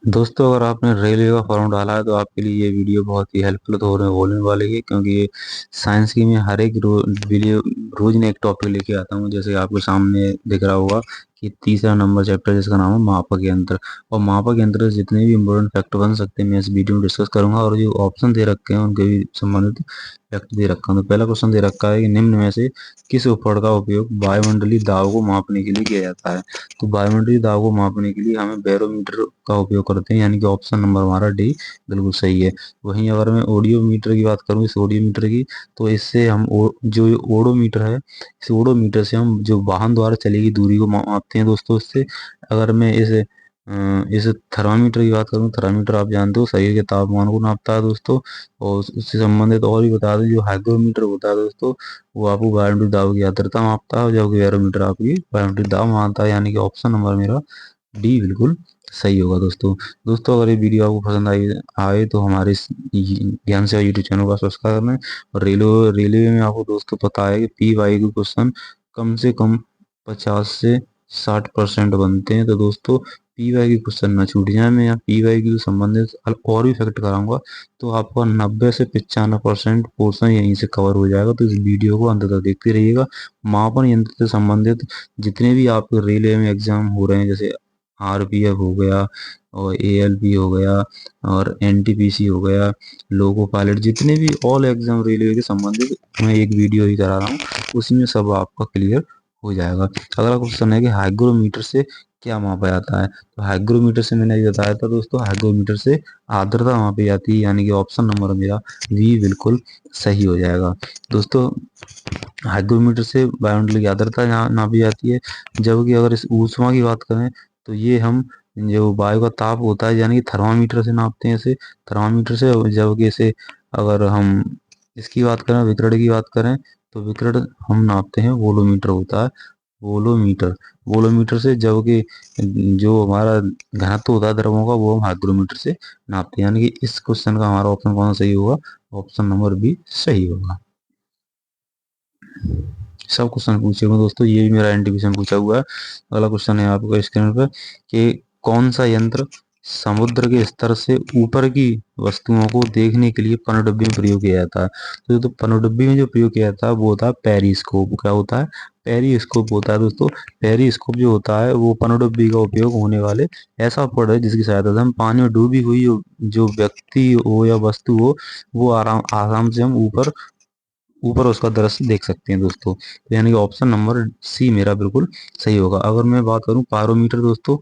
दोस्तों, अगर आपने रेलवे का फॉर्म डाला है तो आपके लिए ये वीडियो बहुत ही हेल्पफुल होने वाली है, क्योंकि ये साइंस की मैं हर एक वीडियो रोज ने एक टॉपिक लेके आता हूँ। जैसे आपके सामने दिख रहा होगा कि तीसरा नंबर चैप्टर जिसका नाम है मापक यंत्र। और मापक यंत्र से जितने भी इंपॉर्टेंट फैक्ट बन सकते हैं मैं इस वीडियो में डिस्कस करूंगा, और जो ऑप्शन दे रखे हैं उनके भी संबंधित फैक्ट दे रखा हूँ। तो पहला क्वेश्चन दे रखा है कि निम्न में से किस उपकरण का उपयोग वायुमंडलीय दाब को मापने के लिए किया जाता है। तो वायुमंडलीय दाब को मापने के लिए हमें बैरोमीटर का उपयोग करते हैं, यानी कि ऑप्शन नंबर हमारा डी बिल्कुल सही है। वहीं अगर मैं ऑडियोमीटर की बात करूं, इस ऑडियोमीटर की, तो इससे हम जो ओडोमीटर है, इस ओडोमीटर से हम जो वाहन द्वारा चली गई दूरी को मापते हैं दोस्तों। इससे अगर मैं इस थर्मामीटर की बात करूं, थर्मामीटर आप जानते हो शरीर के तापमान को नापता है दोस्तों। और उससे संबंधित और भी बता दें, जो हाइग्रोमीटर होता है दोस्तों, वो आपको वायुमंडलीय दाब की आर्द्रता मापता है, जबकि बैरोमीटर आपकी वायुमंडलीय दाब मापता है, यानी कि ऑप्शन नंबर मेरा डी बिल्कुल सही होगा दोस्तों। दोस्तों, अगर ये वीडियो आपको पसंद आई आए तो हमारे इस ज्ञान सेवा यूट्यूब चैनल को सब्सक्राइब करना है। और रेलवे में आपको दोस्तों पता है कि पी वाई के क्वेश्चन कम से कम 50 से 60% बनते हैं। तो दोस्तों, पी वाई के क्वेश्चन ना छूट जाए। मैं यहाँ पी वाई की संबंधित और भी फैक्ट कराऊंगा, तो आपका 90 से 95% पोर्शन यहीं से कवर हो जाएगा। तो इस वीडियो को अंत तक देखते रहिएगा। मापन यंत्र से संबंधित जितने भी आपके रेलवे में एग्जाम हो रहे हैं, जैसे आरपीएफ हो गया और एएलपी हो गया और एनटीपीसी हो गया, लोको पायलट, जितने भी ऑल एग्जाम रेलवे के संबंधित मैं एक वीडियो ही करा रहा हूँ, उसमें सब आपका क्लियर हो जाएगा। अगला क्वेश्चन है कि हाइग्रोमीटर से क्या मापा जाता है। तो हाइग्रोमीटर से मैंने ये बताया था दोस्तों, हाइग्रोमीटर से आर्द्रता मापी जाती है, यानी कि ऑप्शन नंबर मेरा वी बिल्कुल सही हो जाएगा दोस्तों। हाइग्रोमीटर से वायुमंडलीय आर्द्रता नापी जाती है, जबकि अगर इस ऊष्मा की बात करें तो ये हम जो वायु का ताप होता है, यानी कि थर्मामीटर से नापते हैं इसे, थर्मामीटर से। जबकि इसे अगर हम इसकी बात करें, विकिरण की बात करें, तो विकिरण हम नापते हैं, वोलोमीटर होता है, वोलोमीटर, वोलोमीटर से। जबकि जो हमारा घनत्व होता है द्रवों का, वो हम हाइग्रोमीटर से नापते हैं, यानी कि इस क्वेश्चन का हमारा ऑप्शन कौन सा सही होगा, ऑप्शन नंबर बी सही होगा। सब क्वेश्चन पूछे हुए दोस्तों, ये भी मेरा एनटीपीसी में पूछा हुआ है। अगला क्वेश्चन है आपका स्क्रीन पर कि कौन सा यंत्र समुद्र के स्तर से ऊपर की वस्तुओं को देखने के लिए पनडुब्बी में प्रयोग किया जाता है। तो पनडुब्बी में जो प्रयोग किया जाता है वो होता है पेरिस्कोप। क्या होता है? पेरिस्कोप होता है दोस्तों। पेरिस्कोप जो होता है वो पनडुब्बी का उपयोग होने वाले ऐसा उपकरण है जिसकी सहायता से हम पानी में डूबी हुई जो व्यक्ति हो या वस्तु हो, वो आराम आराम से हम ऊपर ऊपर उसका दृश्य देख सकते हैं दोस्तों। तो यानी कि ऑप्शन नंबर सी मेरा बिल्कुल सही होगा। अगर मैं बात करूं पायरोमीटर दोस्तों,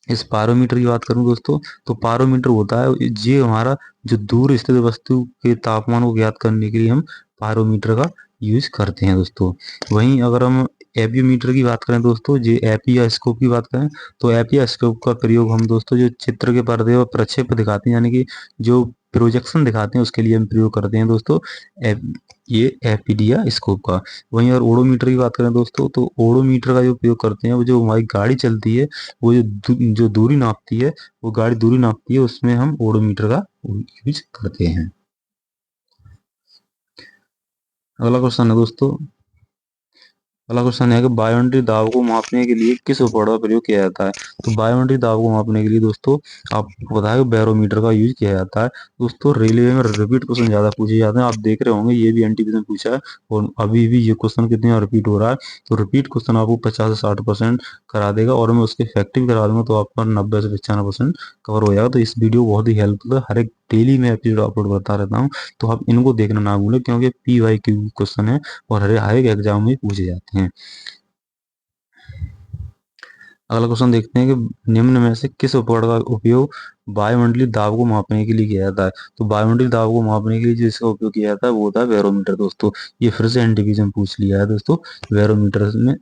इस पायरोमीटर की बात करूं दोस्तों, तो पायरोमीटर होता है ये हमारा जो दूर स्थित वस्तु के तापमान को ज्ञात करने के लिए हम पायरोमीटर का यूज करते हैं दोस्तों। वहीं अगर हम एपियोमीटर की बात करें दोस्तों, जो एपिया स्कोप की बात करें, तो एपिया स्कोप का प्रयोग हम दोस्तों जो चित्र के पर्दे और प्रक्षेप दिखाते हैं, यानी कि जो प्रोजेक्शन दिखाते हैं, उसके लिए हम प्रयोग करते हैं दोस्तों ये एपीडिया स्कोप का। वहीं और ओडोमीटर की बात करें दोस्तों, तो ओडोमीटर का जो उपयोग करते हैं, वो जो हमारी गाड़ी चलती है, वो जो दूरी नापती है, वो गाड़ी दूरी नापती है, उसमें हम ओडोमीटर का यूज करते हैं। अगला क्वेश्चन है दोस्तों, अगला क्वेश्चन है कि वायुमंडलीय दाब को मापने के लिए किस उपकरण का प्रयोग किया जाता है। तो वायुमंडलीय दाब को मापने के लिए दोस्तों आपको पता है बैरोमीटर का यूज किया जाता है दोस्तों। रेलवे में रिपीट क्वेश्चन ज्यादा पूछे जाते हैं, आप देख रहे होंगे, ये भी एनटीपीसी में पूछा है और अभी भी ये क्वेश्चन कितने बार रिपीट हो रहा है। तो रिपीट क्वेश्चन आपको 50 से 60% करा देगा, और मैं उसके फैक्ट भी करा दूंगा, तो आपका 90 से 95% कवर हो जाएगा। तो इस वीडियो बहुत ही हेल्पफुल है, हर एक डेली में एपिसोड अपलोड करता रहता हूँ, तो आप इनको देखना ना भूलें, क्योंकि पी वाई क्यू क्वेश्चन है और हर एक एग्जाम में पूछे जाते हैं। अगला क्वेश्चन देखते हैं कि निम्न में से किस उपकरण का उपयोग वायुमंडलीय दाब को मापने के लिए किया जाता है। तो वायुमंडलीय दाब को मापने के लिए जिसका उपयोग किया जाता है वो होता है बैरोमीटर दोस्तों। ये फिर से एनटीपीसी में पूछ लिया है दोस्तों, बैरोमीटर में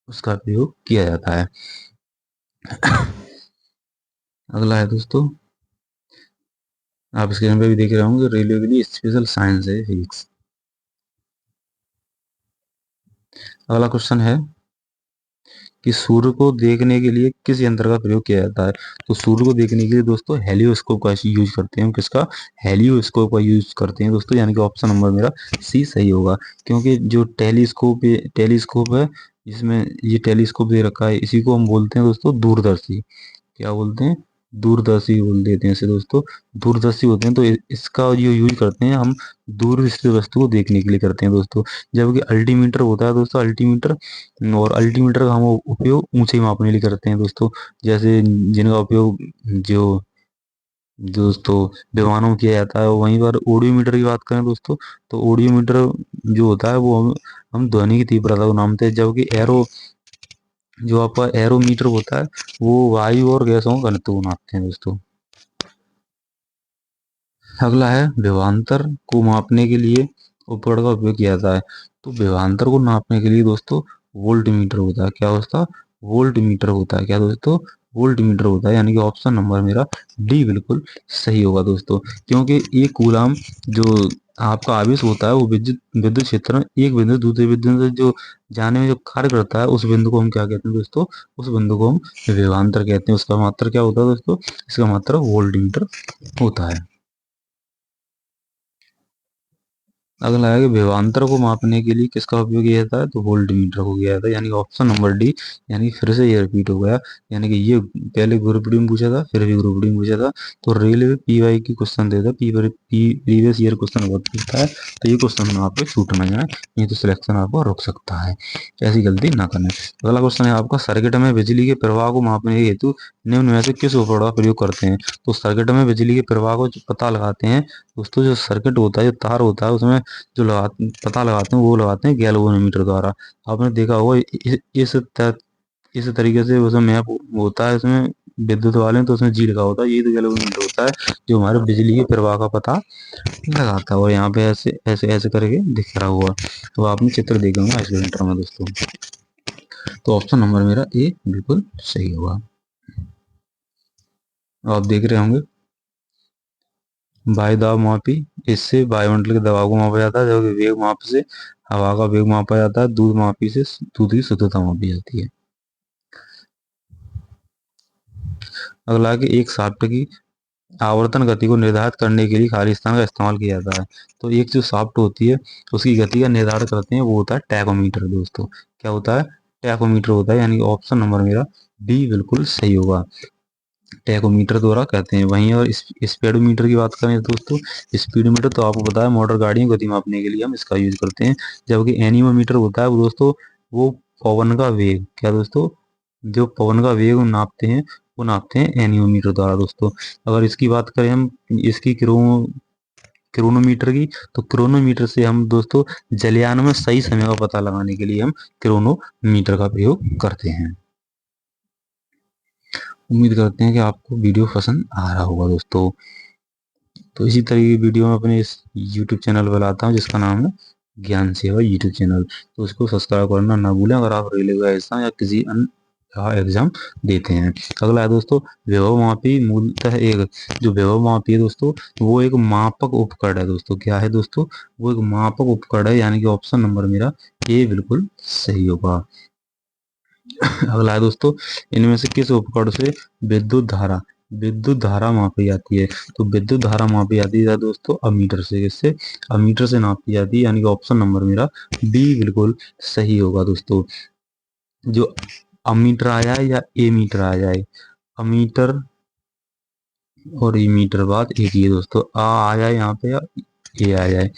उसका प्रयोग किया जाता है। अगला है दोस्तों, आप स्क्रीन पे भी देख रहे होंगे, रेलवे के लिए स्पेशल साइंस है फिजिक्स। अगला क्वेश्चन है कि सूर्य को देखने के लिए किस यंत्र का प्रयोग किया जाता है। तो सूर्य को देखने के लिए दोस्तों हेलियोस्कोप का यूज करते हैं। किसका? हेलियोस्कोप का यूज करते हैं दोस्तों, यानी कि ऑप्शन नंबर मेरा सी सही होगा। क्योंकि जो टेलीस्कोप है, जिसमें ये टेलीस्कोप दे रखा है, इसी को हम बोलते हैं दोस्तों दूरदर्शी। क्या बोलते हैं? दूरदर्शी बोल देते हैं इसे दोस्तों, दूरदर्शी होते हैं। तो इसका जो यूज करते हैं हम दूर स्थित वस्तु को देखने के लिए करते हैं दोस्तों। जबकि अल्टीमीटर होता है दोस्तों, अल्टीमीटर, और अल्टीमीटर का हम उपयोग ऊंचाई मापने के लिए करते हैं दोस्तों। जैसे जिनका उपयोग जो दोस्तों विमानों में किया जाता है। वहीं पर ऑडियोमीटर की बात करें दोस्तों, तो ऑडियोमीटर जो होता है वो हम ध्वनि की तीव्रता को नापते हैं। जबकि एरो जो आपका एरोमीटर होता है वो वायु और गैसों का घनत्व को नापते हैं दोस्तों। अगला है विभवांतर को मापने के लिए उपकरण का उपयोग किया जाता है। तो विभवांतर को नापने के लिए दोस्तों वोल्ट मीटर होता है। क्या होता है? वोल्ट मीटर होता है। क्या दोस्तों? वोल्ट मीटर होता है, यानी कि ऑप्शन नंबर मेरा डी बिल्कुल सही होगा दोस्तों। क्योंकि एक कूलाम जो आपका आवेश होता है वो विद्युत विद्युत क्षेत्र में एक बिंदु से दूसरे बिंदु से जो जाने में जो कार्य करता है उस बिंदु को हम क्या कहते हैं दोस्तों? उस बिंदु को हम विभवांतर कहते हैं। उसका मात्रा क्या होता है दोस्तों? इसका मात्रा वोल्ट मीटर होता है। अगला है कि विभवांतर को मापने के लिए किसका उपयोग किया जाता है? तो वोल्ट मीटर को किया जाता है, यानी ऑप्शन नंबर डी। यानी फिर से ये रिपीट हो गया, यानी कि ये पहले ग्रुप डी में पूछा था, फिर भी ग्रुप डी में पूछा था। तो रेलवे पीवाई की क्वेश्चन देता है, प्रीवियस ईयर क्वेश्चन बहुत पूछता है। तो ये क्वेश्चन आपको छूट ना जाए, नहीं तो सिलेक्शन आपको रुक सकता है। ऐसी गलती ना करना। अगला क्वेश्चन है आपका, सर्किट में बिजली के प्रवाह को मापने के हेतु निम्न में से किस उपकरण का प्रयोग करते हैं? तो सर्किट में बिजली के प्रवाह को पता लगाते हैं दोस्तों, जो सर्किट होता है, जो तार होता है, उसमें जो पता लगाते हैं वो लगाते हैं गैल्वेनोमीटर द्वारा। आपने देखा होगा इस तरीके से उसमें मैप होता है, उसमें विद्युत वाले में तो उसमें जी लिखा होता है, ये तो गैल्वेनोमीटर होता है जो हमारे बिजली के प्रवाह का पता लगाता है। और यहाँ पे ऐसे ऐसे ऐसे करके दिख रहा हुआ, तो आपने चित्र देखे होंगे आइसोलेटर में दोस्तों। तो ऑप्शन नंबर मेरा ए बिल्कुल सही होगा। आप देख रहे होंगे वायु दाब मापी, इससे वायुमंडल के दबाव को मापा जाता है। जबकि वेग माप से हवा का वेग मापा जाता है। दूध मापी से दूध की शुद्धता मापी जाती है। अगला है कि एक शाफ्ट की आवर्तन गति को निर्धारित करने के लिए खाली स्थान का इस्तेमाल किया जाता है। तो एक जो शाफ्ट होती है उसकी गति का निर्धारण करते हैं, वो होता है टैकोमीटर दोस्तों। क्या होता है? टैकोमीटर होता है, यानी ऑप्शन नंबर मेरा बी बिल्कुल सही होगा। टैकोमीटर द्वारा कहते हैं। वहीं और स्पीडोमीटर की बात करें दोस्तों, स्पीडोमीटर तो आपको पता है मोटर गाड़ियों की गति मापने के लिए हम इसका यूज करते हैं। जबकि एनीमोमीटर होता है वो दोस्तों, वो पवन का वेग, क्या दोस्तों, जो पवन का वेग नापते हैं वो नापते हैं एनीमोमीटर द्वारा दोस्तों। अगर इसकी बात करें हम इसकी क्रोनोमीटर की, तो क्रोनोमीटर से हम दोस्तों जलयान में सही समय का पता लगाने के लिए हम क्रोनोमीटर का प्रयोग करते हैं। उम्मीद करते हैं कि आपको वीडियो पसंद आ रहा होगा दोस्तों। तो इसी तरह की वीडियो मैं अपने इस यूट्यूब चैनल पर लाता हूँ जिसका नाम है ज्ञान सेवा यूट्यूब चैनल। तो उसको सब्सक्राइब करना ना भूलें अगर आप रेलवे एग्जाम या किसी अन्य एग्जाम देते हैं। अगला है दोस्तों विभव मापी। मूलतः एक जो विभव मापी है दोस्तों, वो एक मापक उपकरण है दोस्तों। क्या है दोस्तों? वो एक मापक उपकरण है, यानी कि ऑप्शन नंबर मेरा ए बिल्कुल सही होगा। अगला है दोस्तों, इनमें से किस उपकरण से विद्युत धारा मापी जाती है? तो विद्युत धारा मापी जाती है दोस्तों अमीटर से। किससे? अमीटर से नापी जाती है, यानी कि ऑप्शन नंबर मेरा बी बिल्कुल सही होगा दोस्तों। जो अमीटर आ जाए या ए मीटर आ जाए, अमीटर और ई मीटर बात एक ही है दोस्तों। आ जाए यहाँ पे या ये आ जाए,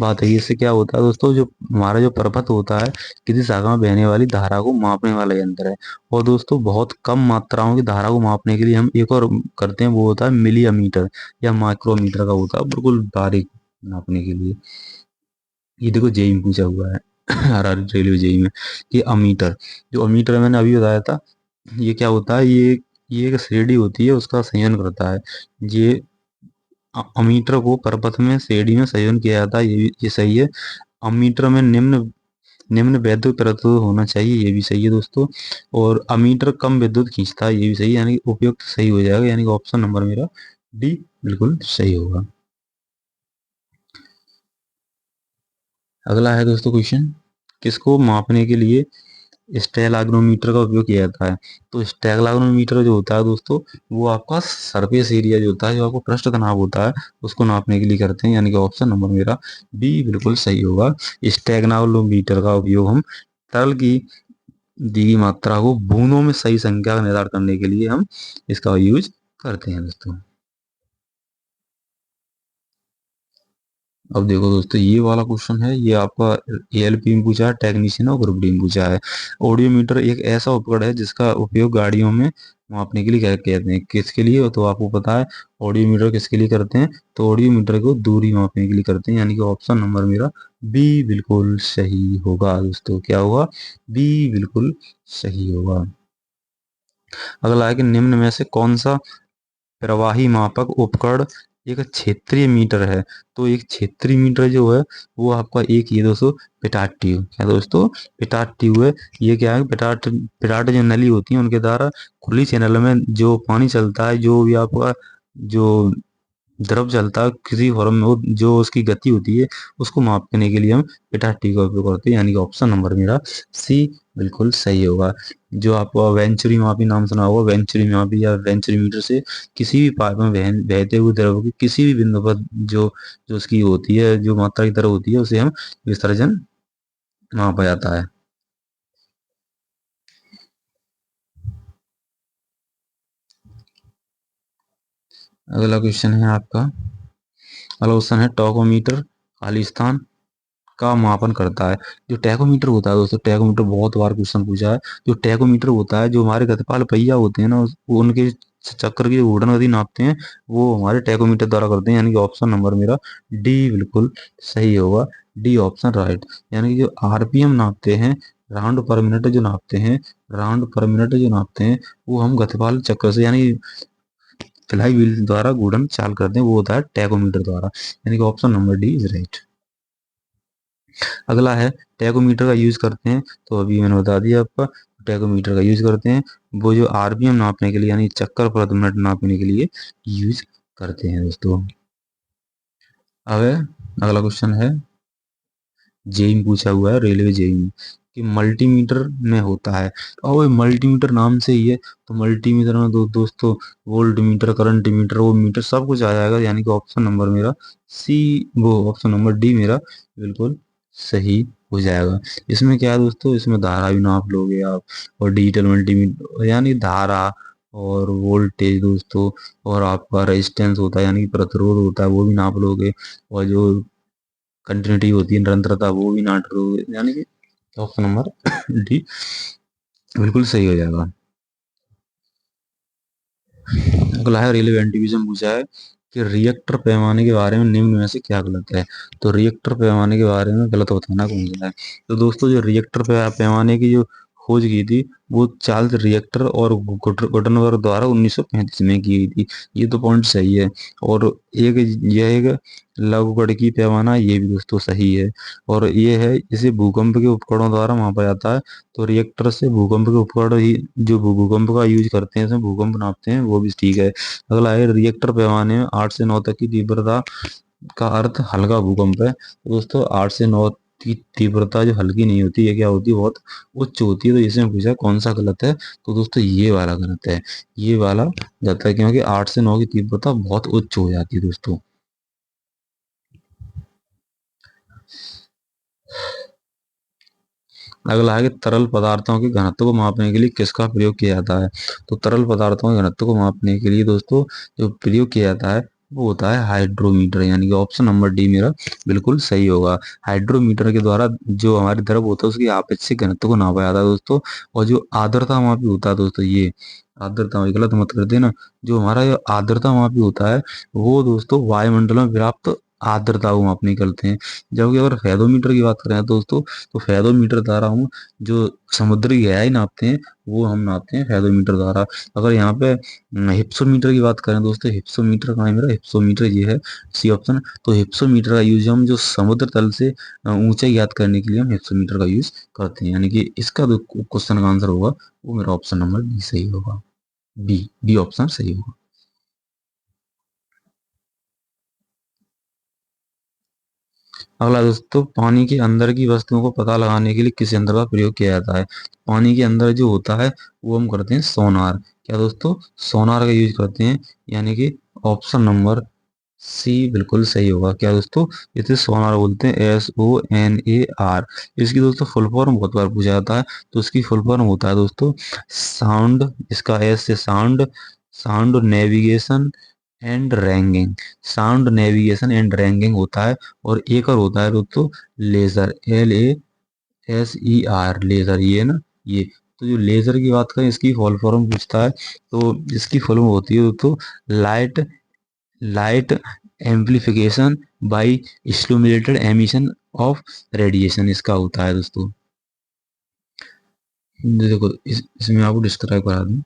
बात है। इससे क्या होता है दोस्तों, जो हमारा जो परपथ होता है किसी शाखा में बहने वाली धारा को मापने वाला यंत्र है। और दोस्तों बहुत कम मात्राओं की धारा को मापने के लिए हम एक और करते हैं, वो होता है मिली अमीटर या माइक्रोमीटर का होता है, बिल्कुल बारीक नापने के लिए। ये देखो जेई में पूछा हुआ है हर रेलवे जेई में कि अमीटर, जो अमीटर मैंने अभी बताया था, ये क्या होता है? ये एक श्रेणी होती है, उसका संयोजन करता है। ये अमीटर को परपथ में श्रेणी में संयोजन किया जाता है, ये सही है। अमीटर में निम्न निम्न विद्युत प्रतिरोध होना चाहिए, ये भी सही है दोस्तों। और अमीटर कम विद्युत खींचता है, ये भी सही है, यानी उपयुक्त सही हो जाएगा, यानी ऑप्शन नंबर मेरा डी बिल्कुल सही होगा। अगला है दोस्तों क्वेश्चन, किसको मापने के लिए स्टेलाग्नोमीटर का उपयोग किया जाता है? तो स्टेलाग्नोमीटर जो होता है दोस्तों, वो आपका सरफेस एरिया जो होता है, जो आपको पृष्ठ तनाव होता है, उसको नापने के लिए करते हैं, यानी कि ऑप्शन नंबर मेरा बी बिल्कुल सही होगा। स्टेगनोमीटर का उपयोग हम तरल की दी गई मात्रा को बूंदों में सही संख्या का निर्धारण करने के लिए हम इसका यूज करते हैं दोस्तों। अब देखो दोस्तों, ये वाला क्वेश्चन है, ये आपका एएलपी में पूछा है, टेक्नीशियन और ग्रुप डी में पूछा है। ऑडियोमीटर एक ऐसा उपकरण है जिसका उपयोग गाड़ियों में मापने के लिए क्या कहते हैं, किसके लिए, तो आपको पता है ऑडियोमीटर किसके लिए करते हैं, तो ऑडियोमीटर को दूरी मापने के लिए करते हैं, यानी कि ऑप्शन नंबर मेरा बी बिल्कुल सही होगा दोस्तों। क्या होगा, बी बिल्कुल सही होगा। अगला है कि निम्न में से कौन सा प्रवाही मापक उपकरण एक क्षेत्रीय मीटर है, तो एक क्षेत्रीय मीटर जो है वो आपका एक ये दोस्तों पिटाट ट्यूब, क्या दोस्तों, पिटाट ट्यूब है। ये क्या है, पिटाट पिटाट जो नली होती है उनके द्वारा खुली चैनल में जो पानी चलता है, जो भी आपका जो द्रव चलता है किसी फॉर्म में, वो जो उसकी गति होती है उसको मापने के लिए हम पिटाटी का उपयोग करते हैं, यानी कि ऑप्शन नंबर मेरा सी बिल्कुल सही होगा। जो आपको वेंचुरी मापी नाम सुना होगा, वेंचुरी मापी या वेंचुरी मीटर से किसी भी पाइप में बहते हुए द्रव की किसी भी बिंदु पर जो जो उसकी होती है, जो मात्रा की तरह होती है, उसे हम विसर्जन मापा जाता है। अगला क्वेश्चन है आपका, अगला क्वेश्चन है टोकोमीटर खालिस्तान का मापन करता है। जो टैकोमीटर होता है दोस्तों, टैकोमीटर बहुत बार क्वेश्चन पूछा है। जो टैकोमीटर होता है, जो हमारे गतिपाल पहिया होते हैं ना, वो उनके चक्कर की घूर्णन गति नापते हैं, वो हमारे टैकोमीटर द्वारा करते हैं, यानी कि ऑप्शन नंबर मेरा डी बिल्कुल सही होगा। D option right. यानी कि जो आरपीएम नापते हैं, राउंड पर मिनट जो नापते हैं, राउंड पर मिनट जो नापते हैं, वो हम गतिपाल चक्र से यानी फ्लाई व्हील द्वारा घूर्णन चाल करते हैं, वो होता है टैकोमीटर द्वारा, यानी कि option number D is right. अगला है टैकोमीटर का यूज करते हैं, तो अभी मैंने बता दिया आपका, टैकोमीटर का यूज करते हैं वो जो आरपीएम नापने के लिए यानी चक्कर प्रति मिनट नापने के लिए यूज करते हैं दोस्तों। अब अगला क्वेश्चन है, जेई में पूछा हुआ है, रेलवे जेई में, कि मल्टीमीटर में होता है, और मल्टीमीटर नाम से ही है, तो मल्टीमीटर में दोस्तों वोल्ट मीटर, करंट मीटर, वो मीटर सब कुछ आ जाएगा, यानी कि ऑप्शन नंबर मेरा सी, वो ऑप्शन नंबर डी मेरा बिल्कुल सही हो जाएगा। इसमें क्या है दोस्तों, इसमें धारा भी नाप लोगे आप, और डिजिटल मल्टीमीटर यानी धारा और वोल्टेज दोस्तों, और आपका रेजिस्टेंस होता है यानी कि प्रतिरोध होता है, वो भी नाप लोगे, और जो कंटिन्यूटी होती है, निरंतरता, वो भी नाट लोगे, यानी कि ऑप्शन नंबर डी बिल्कुल सही हो जाएगा। अगला है रेलवे एंटीविजन पूछा है कि रिएक्टर पैमाने के बारे में निम्न में से क्या गलत है, तो रिएक्टर पैमाने के बारे में गलत बताना कौन सा है। तो दोस्तों जो रिएक्टर पैमाने की जो खोज की थी, वो चार्ल्स रिएक्टर और गुटनबर्ग द्वारा 1935 में की गई थी, ये तो पॉइंट सही है। और एक यह एक लघुगणकीय पैमाना, ये भी दोस्तों सही है। और ये है, इसे भूकंप के उपकरणों द्वारा मापा जाता है, तो रिएक्टर से भूकंप के उपकरण ही जो भूकंप का यूज करते हैं, इसमें भूकंप नापते हैं, वो भी ठीक है। अगला है रिएक्टर पैमाने में 8 से 9 तक की तीव्रता का अर्थ हल्का भूकंप है, तो दोस्तों 8 से 9 की तीव्रता जो हल्की नहीं होती है, क्या होती है, बहुत उच्च होती है, तो इसमें पूछा कौन सा गलत है, तो दोस्तों ये वाला गलत है, ये वाला गलत है, क्योंकि 8 से 9 की तीव्रता बहुत उच्च हो जाती है दोस्तों। अगला है कि तरल पदार्थों के घनत्व को मापने के लिए किसका प्रयोग किया जाता है, तो तरल पदार्थों के घनत्व को मापने के लिए दोस्तों जो प्रयोग किया जाता है वो होता है हाइड्रोमीटर, यानी कि ऑप्शन नंबर डी मेरा बिल्कुल सही होगा। हाइड्रोमीटर के द्वारा जो हमारे द्रव होता है उसकी आपेक्षिक घनत्व को नापा जाता है दोस्तों। और जो आर्द्रता मापी होता है दोस्तों, ये आर्द्रता गलत मत कर देना, जो हमारा ये आर्द्रता मापी होता है वो दोस्तों वायुमंडल में व्याप्त आर्द्रता को मापने करते हैं। जबकि अगर फेदोमीटर की बात करें दोस्तों, तो फेदोमीटर द्वारा हम जो समुद्री गहराई नापते हैं, वो हम नापते हैं फेदोमीटर द्वारा। अगर यहाँ पे हिप्सोमीटर की बात करें दोस्तों, हिप्सोमीटर कहाँ है मेरा, हिप्सोमीटर ये है सी ऑप्शन। तो हिप्सोमीटर का यूज हम जो समुद्र तल से ऊंचाई ज्ञात करने के लिए हम हिप्सोमीटर का यूज करते हैं, यानी कि इसका जो क्वेश्चन का आंसर होगा वो मेरा ऑप्शन नंबर बी सही होगा। बी बी ऑप्शन सही होगा। अगला दोस्तों, पानी के अंदर की वस्तुओं को पता लगाने के लिए किस यंत्र का प्रयोग किया जाता है, पानी के अंदर जो होता है वो हम करते हैं सोनार, क्या दोस्तों, सोनार का यूज करते हैं, यानी कि ऑप्शन नंबर सी बिल्कुल सही होगा। क्या दोस्तों, इसे सोनार बोलते हैं, SONAR। इसकी दोस्तों फुल फॉर्म बहुत बार पूछा जाता है, तो इसकी फुल फॉर्म होता है दोस्तों साउंड, इसका एस से sound, sound navigation and ragging. Sound navigation and ragging होता है, और एक और होता है दोस्तों लेजर, LASER, लेजर, ये ना ये। तो जो लेजर की बात करें, इसकी फुल फॉर्म पूछता है, तो इसकी फुल फॉर्म होती है दोस्तों light light amplification by stimulated emission of radiation, इसका होता है दोस्तों। देखो इसमें आपको डिस्क्राइब करा दूं।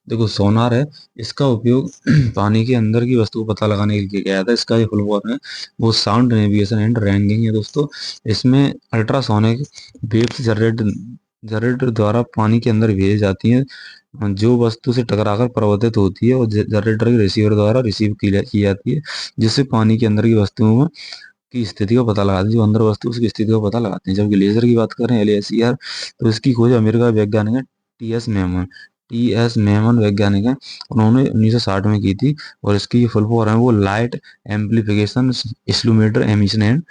देखो सोनार है, इसका उपयोग पानी के अंदर की वस्तु को पता लगाने के लिए किया जाता है। इसका जो फुल फॉर्म है वो साउंड नेविगेशन एंड रैंगिंग है दोस्तों। इसमें अल्ट्रासोनिक वेव्स जनरेटर द्वारा पानी के अंदर भेजी जाती हैं, जो वस्तु से टकराकर परावर्तित होती है और जनरेटर के रिसीवर द्वारा रिसीव की जाती है, जिससे पानी के अंदर की वस्तुओं में की स्थिति का पता लगाते हैं, जो अंदर वस्तु उसकी स्थिति का पता लगाते हैं। जबकि लेजर की बात करें, LASER, तो इसकी खोज अमेरिका का वैज्ञानिक है टी एस मेमन वैज्ञानिक है, उन्होंने 1960 में की थी। और इसकी फुल फॉर्म है वो लाइट एम्प्लीफिकेशन स्लूमेटर एमिशन एंड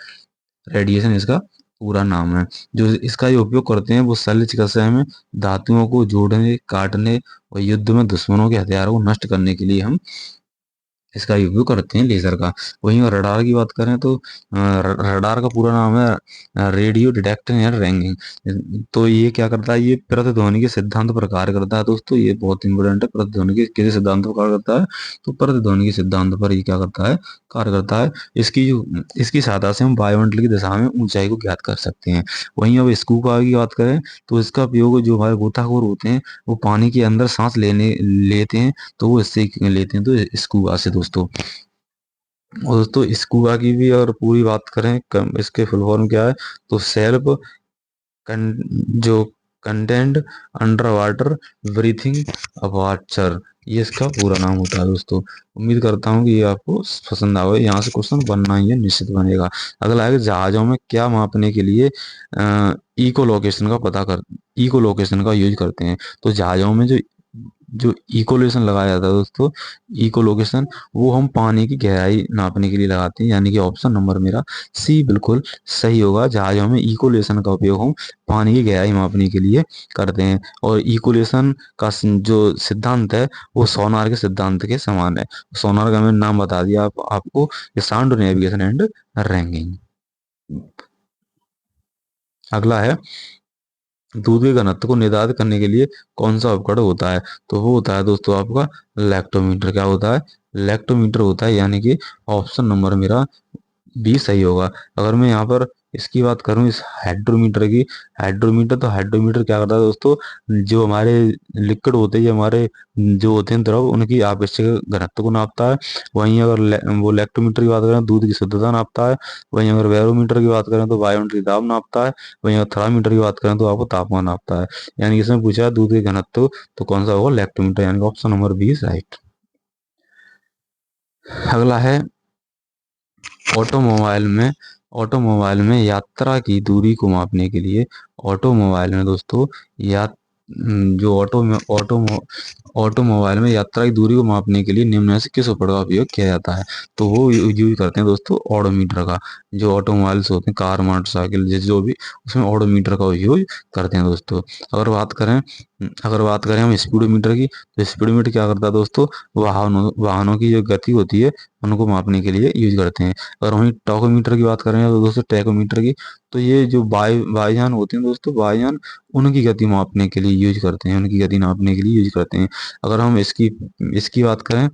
रेडिएशन, इसका पूरा नाम है। जो इसका जो उपयोग करते हैं वो शल्य चिकित्सा में धातुओं को जोड़ने, काटने और युद्ध में दुश्मनों के हथियारों को नष्ट करने के लिए हम इसका उपयोग करते हैं लेजर का। वहीं और रडार की बात करें तो रडार का पूरा नाम है रेडियो डिटेक्शन एंड रैंगिंग। तो ये क्या करता है, ये प्रतिध्वनि के सिद्धांत पर कार्य करता है दोस्तों। ये बहुत इंपॉर्टेंट है, प्रतिध्वनि के किसी सिद्धांत पर कार्य करता है, तो प्रतिध्वनि के सिद्धांत पर ये क्या करता है, कार्य करता है। इसकी सहायता से हम वायुमंडल की दिशा में ऊंचाई को ज्ञात कर सकते हैं। वहीं अब स्कूबा की बात करें तो इसका उपयोग जो हमारे गोताखोर होते हैं वो पानी के अंदर सांस लेते हैं, तो वो इससे लेते हैं, तो स्कूबा से दोस्तों। और दोस्तों स्कूबा की भी अगर पूरी बात करें, इसके फुल फॉर्म क्या है, तो सेल्फ जो content under water breathing aperture, ये इसका पूरा नाम होता है दोस्तों। उम्मीद करता हूँ कि ये आपको पसंद आवे। यहाँ से क्वेश्चन बनना ही है, निश्चित बनेगा। अगला है कि जहाजों में क्या मापने के लिए इको लोकेशन का इको लोकेशन का यूज करते हैं। तो जहाजों में जो जो इकोलोकेशन लगाया जाता है दोस्तों, इकोलोकेशन वो हम पानी की गहराई नापने के लिए लगाते हैं, यानी कि ऑप्शन नंबर मेरा सी बिल्कुल सही होगा। जहाजों में इकोलेशन का उपयोग हम पानी की गहराई मापने के लिए करते हैं। और इकोलेशन का जो सिद्धांत है वो सोनार के सिद्धांत के समान है। सोनार का मैंने नाम बता दिया आपको, साउंड नेविगेशन एंड रैंकिंग। अगला है दूध के घनत्व को निर्धारित करने के लिए कौन सा उपकरण होता है। तो वो होता है दोस्तों आपका लैक्टोमीटर। क्या होता है, लैक्टोमीटर होता है, यानी कि ऑप्शन नंबर मेरा बी सही होगा। अगर मैं यहाँ पर इसकी बात करूँ इस हाइड्रोमीटर की, हाइड्रोमीटर क्या करता है दोस्तों, जो हमारे लिक्विड होते हैं, हमारे जो होते हैं द्रव, उनकी आवश्यक घनत्व को नापता है। वहीं अगर वो लैक्टोमीटर की बात करें दूध की शुद्धता नापता है। वहीं अगर बैरोमीटर की बात करें तो वायुमंडलीय दाब नापता है। वहीं अगर थर्मामीटर की बात करें तो आपको तापमान नापता है। यानी इसमें पूछा है दूध के घनत्व, तो कौन सा होगा, लैक्टोमीटर, यानी option number B is right. अगला है ऑटोमोबाइल में ऑटोमोबाइल में यात्रा की दूरी को मापने के लिए, ऑटोमोबाइल में दोस्तों या जो ऑटोमोबाइल में यात्रा की दूरी को मापने के लिए निम्न में से किस उपकरण का उपयोग किया जाता है। तो वो यूज करते हैं दोस्तों ऑडोमीटर का। जो ऑटोमोबाइल्स होते हैं, कार, मोटरसाइकिल, जो भी, उसमें ऑडोमीटर का यूज करते हैं दोस्तों। अगर बात करें हम स्पीडोमीटर की, तो स्पीडोमीटर क्या करता है दोस्तों, वाहनों की जो गति होती है उनको मापने के लिए यूज करते हैं। और वहीं टोकोमीटर की बात करें तो दोस्तों टैकोमीटर की, तो ये जो वायुयान होते हैं दोस्तों, वायुयान उनकी गति मापने के लिए यूज करते हैं, उनकी गति नापने के लिए यूज करते हैं। अगर हम इसकी इसकी बात करें,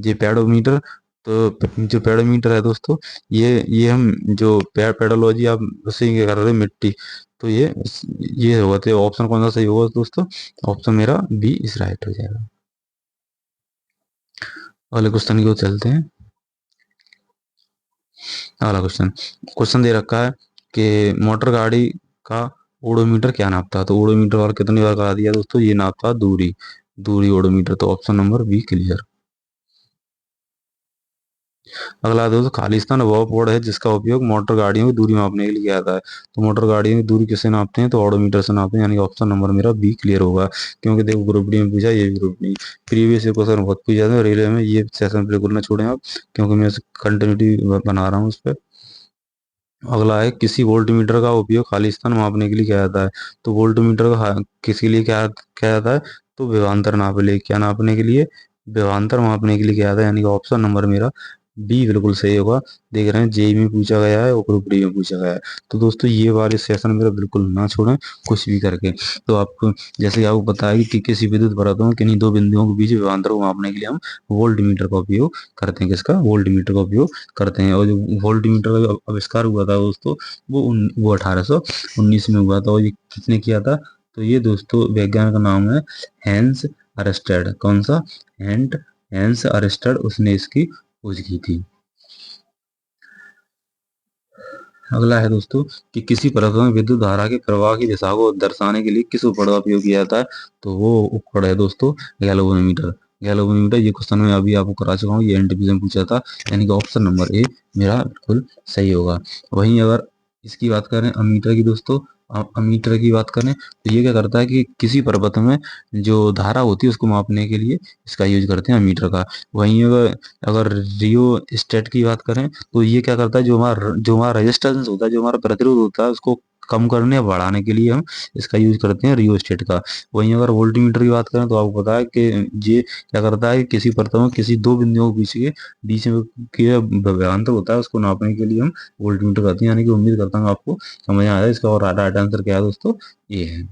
ये पेडोमीटर, तो जो पेडोमीटर है दोस्तों, ये हम जो पेडोलॉजी आप उसी के कर रहे हैं, मिट्टी, तो ये होगा। तो ऑप्शन कौन सा सही होगा दोस्तों, ऑप्शन मेरा बी इस राइट हो जाएगा। अगले क्वेश्चन की ओर चलते हैं। अगला क्वेश्चन क्वेश्चन दे रखा है कि मोटर गाड़ी का ओडोमीटर क्या नापता है। तो ओडोमीटर और कितनी बार करा दिया दोस्तों, ये नापता है दूरी, ओडोमीटर, तो ऑप्शन नंबर बी क्लियर। अगला दोस्तों खालिस्तान वह कोड है जिसका उपयोग मोटर गाड़ियों की दूरी मापने के लिए किया जाता है। तो मोटर गाड़ियों की दूरी किससे नापते हैं, तो ऑडोमीटर से नापते हैं, यानी ऑप्शन नंबर मेरा बी क्लियर होगा। क्योंकि देखो ग्रुप डी में पूछा, ये भी ग्रुप डी प्रीवियस क्वेश्चन बहुत पूछा जाता है रेलवे में, ये सेशन बिल्कुल ना छोड़ें आप, क्योंकि मैं कंटिन्यूटी बना रहा हूँ उस पर। अगला है किसी वोल्टमीटर का उपयोग खालिस्तान मापने के लिए किया जाता है। तो वोल्टमीटर का किसके लिए क्या किया जाता है, तो विभवांतर नापने, क्या नापने के लिए, विभवांतर मापने के लिए क्या आता है, यानी कि ऑप्शन नंबर मेरा डी बिल्कुल सही होगा। देख रहे हैं जेई में पूछा गया है और ग्रुप डी में पूछा गया है। तो दोस्तों ये वाले सेशन मेरा बिल्कुल ना छोड़ें कुछ भी करके। तो आपको जैसे कि आपको पता है कि किसी विद्युत परतों में किन्हीं दो बिंदुओं के बीच विभवांतर को मापने के लिए हम वोल्ट मीटर का उपयोग करते हैं। किसका? वोल्ट मीटर का उपयोग करते हैं। और जो वोल्ट मीटर का आविष्कार हुआ था दोस्तों, वो 1819 में हुआ था। और ये किसने किया था? तो ये दोस्तों वैज्ञानिक का नाम है हैंस अरस्टेड। कौन सा? हैंस अरस्टेड, उसने इसकी खोज की थी। अगला है दोस्तों कि किसी परत में विद्युत धारा के प्रवाह की दिशा को दर्शाने के लिए किस उपकरण का उपयोग किया जाता है? तो वो उपकरण है दोस्तों गैल्वेनोमीटर। गैल्वेनोमीटर, ये क्वेश्चन में अभी आपको करा चुका हूँ, ये एनटीपीसी में पूछा था। यानी कि ऑप्शन नंबर ए मेरा बिल्कुल सही होगा। वहीं अगर इसकी बात करें अमीटर की दोस्तों, अमीटर की बात करें तो ये क्या करता है कि किसी पर्वत में जो धारा होती है उसको मापने के लिए इसका यूज करते हैं अमीटर का। वहीं अगर अगर रियो स्टेट की बात करें तो ये क्या करता है, जो हमारा रेजिस्टेंस होता है, जो हमारा प्रतिरोध होता है, उसको कम करने या बढ़ाने के लिए हम इसका यूज करते हैं रियोस्टेट का। वहीं अगर वोल्टमीटर की बात करें तो आपको पता है कि ये क्या करता है कि किसी परतों में किसी दो बिंदुओं के बीच में के व्यवधान होता है, उसको नापने के लिए हम वोल्टमीटर करते हैं। यानी कि उम्मीद करता हूँ आपको समझ आया इसका। और राइट आंसर क्या है दोस्तों? ये है।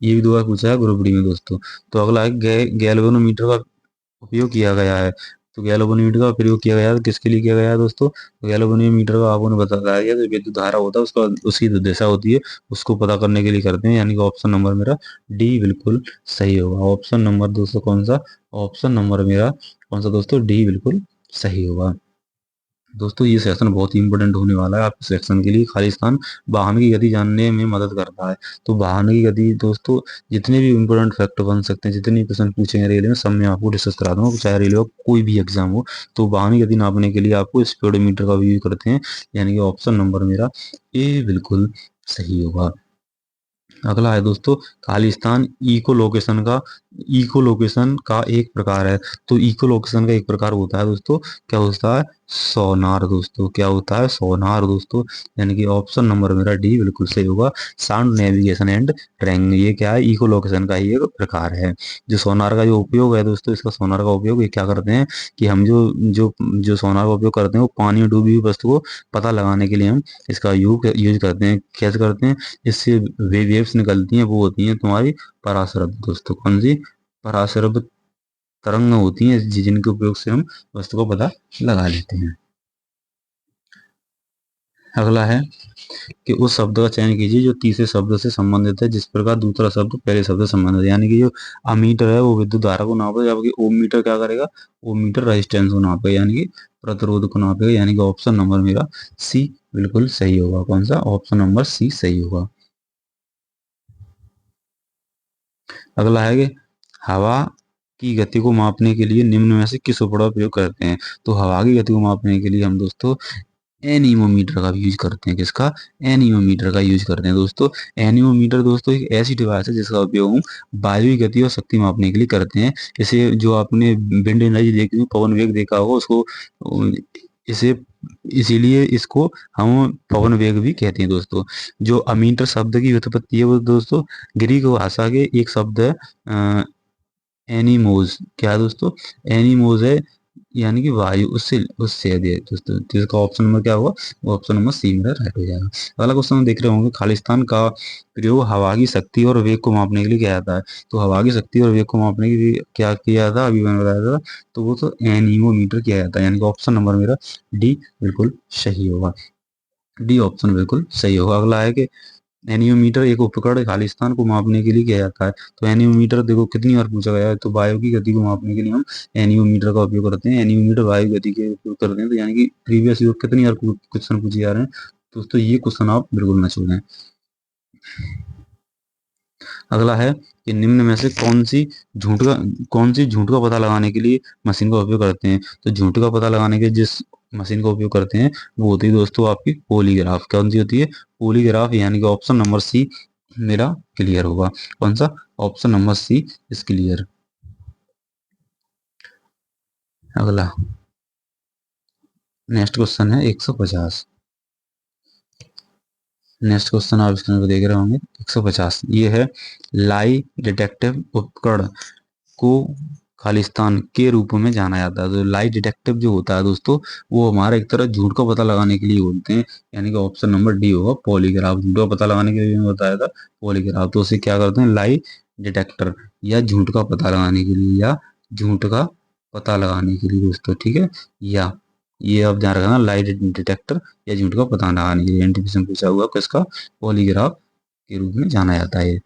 ये भी दो बार पूछा है ग्रुप डी में दोस्तों। तो अगला है गैल्वेनोमीटर का उपयोग किया गया है। तो गैल्वेनोमीटर का प्रयोग किया गया है तो किसके लिए किया गया है दोस्तों? तो गैल्वेनोमीटर का आपको ने बताया गया, तो विद्युत धारा होता है उसका, उसकी जो दिशा होती है उसको पता करने के लिए करते हैं। यानी कि ऑप्शन नंबर मेरा डी बिल्कुल सही होगा। ऑप्शन नंबर दोस्तों कौन सा? ऑप्शन नंबर मेरा कौन सा दोस्तों? डी बिल्कुल सही होगा। दोस्तों ये सेक्शन बहुत ही इंपॉर्टेंट होने वाला है आपके सेक्शन के लिए। खालिस्तान वाहन की गति जानने में मदद करता है। तो वाहन की गति दोस्तों, जितने भी इंपॉर्टेंट फैक्ट बन सकते हैं, जितने भी क्वेश्चन पूछेंगे रेलवे में, सब मैं आपको डिस्कस करा दूंगा, चाहे रेलवे का कोई भी एग्जाम हो। तो वाहन की गति नापने के लिए आपको स्पीडोमीटर का भी यूज करते हैं। यानी कि ऑप्शन नंबर मेरा ए बिल्कुल सही होगा। अगला है दोस्तों खालिस्तान इको लोकेशन का एक प्रकार है। तो इको लोकेशन का एक प्रकार होता है दोस्तों, क्या होता है? सोनार दोस्तों। क्या होता है? सोनार दोस्तों। यानी कि ऑप्शन नंबर मेरा डी बिल्कुल सही होगा। साउंड नेविगेशन एंड ट्रैकिंग, ये क्या है? इको लोकेशन का ही एक प्रकार है। जो सोनार का जो उपयोग है दोस्तों, इसका सोनार का उपयोग ये क्या करते हैं कि हम जो जो जो सोनार का उपयोग करते हैं वो पानी में डूबी हुई वस्तु को पता लगाने के लिए हम इसका यूज करते हैं। कैसे करते हैं? इससे वेव्स निकलती हैं, वो होती हैं तुम्हारी पराशरब दोस्तों। कौन सी? पराशरब तरंग होती हैं जिनके उपयोग से हम वस्तु को पता लगा लेते हैं। अगला है कि उस शब्द का चयन कीजिए जो तीसरे शब्द से संबंधित है, जिस प्रकार दूसरा शब्द पहले शब्द से संबंधित है। यानी कि जो अमीटर है वो विद्युत धारा को नापेगा, जबकि ओम मीटर क्या करेगा? ओम मीटर रेजिस्टेंस को नापेगा, यानी कि प्रतिरोध को नापेगा। यानी कि ऑप्शन नंबर मेरा सी बिल्कुल सही होगा। कौन सा? ऑप्शन नंबर सी सही होगा। अगला है कि हवा की गति को मापने के लिए निम्न में से किस उपकरण का प्रयोग करते हैं? तो हवा की गति को मापने के लिए हम दोस्तों एनीमोमीटर का भी यूज करते हैं। किसका? एनीमोमीटर का यूज करते हैं दोस्तों। एनीमोमीटर दोस्तों एक ऐसी डिवाइस है जिसका उपयोग हम वायु की गति और शक्ति मापने के लिए करते हैं। इसे जो आपने विंड एनर्जी देखी हो, पवन वेग देखा होगा उसको, इसे इसीलिए इसको हम पवन वेग भी कहते हैं दोस्तों। जो अमीटर शब्द की व्युत्पत्ति है वो दोस्तों ग्रीक भाषा के एक शब्द है एनीमोज। क्या है दोस्तों? एनीमोज है, यानी कि वायु, उससे उससे है दोस्तों। तो इसका ऑप्शन नंबर क्या होगा? ऑप्शन नंबर सी मेरा राइट हो जाएगा। अगला क्वेश्चन हम देख रहे होंगे खालिस्तान का प्रयोग हवा की शक्ति और वेग को मापने के लिए किया जाता है। तो हवा की शक्ति और वेग को मापने के लिए क्या किया जाता है अभी मैंने बताया था। तो वो तो एनीमोमीटर किया जाता है। यानी कि ऑप्शन नंबर मेरा डी बिल्कुल सही होगा। डी ऑप्शन बिल्कुल सही होगा। अगला है कि एनीमोमीटर एक उपकरण खालिस्तान को मापने के लिए किया जाता है। तो एनीमोमीटर देखो कितनी बार पूछा गया है। तो वायु की गति को मापने के लिए हम एनीमोमीटर का उपयोग करते हैं। एनीमोमीटर वायु गति के उपयोग करते हैं। तो यानी कि प्रीवियस ईयर कितनी बार क्वेश्चन पूछे जा रहे हैं। दोस्तों ये क्वेश्चन आप बिल्कुल ना छोड़ें। अगला है कि निम्न में से कौन सी झूठ का पता लगाने के लिए मशीन का उपयोग करते हैं? तो झूठ का पता लगाने के जिस मशीन का उपयोग करते हैं वो होती है दोस्तों आपकी पॉलीग्राफ। कौन सी होती है? पॉलीग्राफ। यानी कि ऑप्शन नंबर सी मेरा क्लियर होगा। कौन सा? Option number C is clear. अगला नेक्स्ट क्वेश्चन है 150। नेक्स्ट क्वेश्चन आप स्क्रीन पर देख रहे होंगे 150। ये है लाई डिटेक्टिव उपकरण को खालिस्तान के रूप में जाना जाता है। तो लाई डिटेक्टिव जो होता है दोस्तों, वो हमारा एक तरह झूठ का पता लगाने के लिए बोलते हैं, यानी कि ऑप्शन नंबर डी होगा पॉलीग्राफ। झूठ का पता लगाने के लिए मैंने बताया था पॉलीग्राफ। तो उसे क्या करते हैं, लाई डिटेक्टर, या झूठ का पता लगाने के लिए, या झूठ का पता लगाने के लिए दोस्तों, ठीक है। या ये आप ध्यान रखना, लाई डिटेक्टर या झूठ का पता लगाने के लिए एनटीपीसी में पूछा हुआ किसका, पॉलीग्राफ के रूप में जाना जाता है।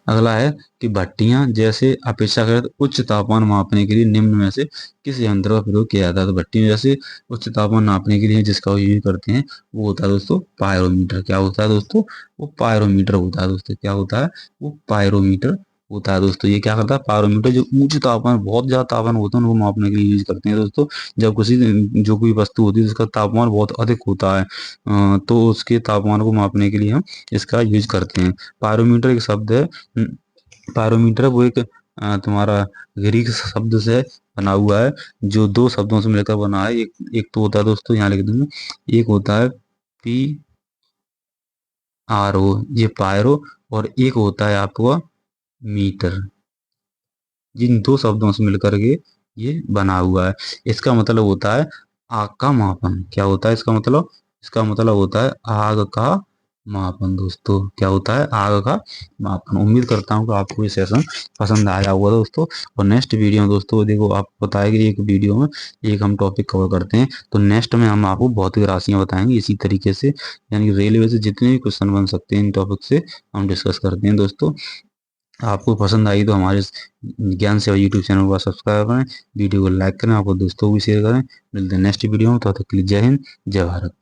अगला है कि भट्टियां जैसे अपेक्षाकृत उच्च तापमान मापने के लिए निम्न में से किस यंत्र का प्रयोग किया जाता है। तो भट्टियां जैसे उच्च तापमान नापने के लिए जिसका यूज करते हैं वो होता है दोस्तों पायरोमीटर। क्या होता है दोस्तों, वो पायरोमीटर होता है दोस्तों। क्या होता है, वो पायरोमीटर होता है दोस्तों। ये क्या करता है, पायरोमीटर जो ऊंचे तापमान, बहुत ज्यादा तापमान होता है उनको मापने के लिए यूज करते हैं दोस्तों। जब किसी जो कोई वस्तु होती है जिसका तापमान बहुत अधिक होता है, तो उसके तापमान को मापने के लिए हम इसका यूज करते हैं। पायरोमीटर एक शब्द है, पायरोमीटर वो एक तुम्हारा ग्रीक शब्द से बना हुआ है, जो दो शब्दों से मिलकर बना है। एक एक तो होता है दोस्तों, यहाँ लिख दूंगा, एक होता है पी आर ओ, ये पायरो, और एक होता है आपका मीटर। जिन दो शब्दों से मिलकर के ये बना हुआ है। इसका मतलब होता है आग का मापन। क्या होता है इसका मतलब, इसका मतलब होता है आग का मापन दोस्तों। क्या होता है, आग का मापन। उम्मीद करता हूँ कि आपको ये सेशन पसंद आया होगा दोस्तों। और नेक्स्ट वीडियो में दोस्तों देखो, आपको बताया कि एक वीडियो में एक हम टॉपिक कवर करते हैं, तो नेक्स्ट में हम आपको भौतिक राशियां बताएंगे इसी तरीके से, यानी कि रेलवे से जितने भी क्वेश्चन बन सकते हैं इन टॉपिक से हम डिस्कस करते हैं दोस्तों। आपको पसंद आई तो हमारे ज्ञान सेवा यूट्यूब चैनल को सब्सक्राइब करें, वीडियो को लाइक करें, आपको दोस्तों को भी शेयर करें। मिलते हैं नेक्स्ट वीडियो में, तब तक के लिए जय हिंद, जय भारत।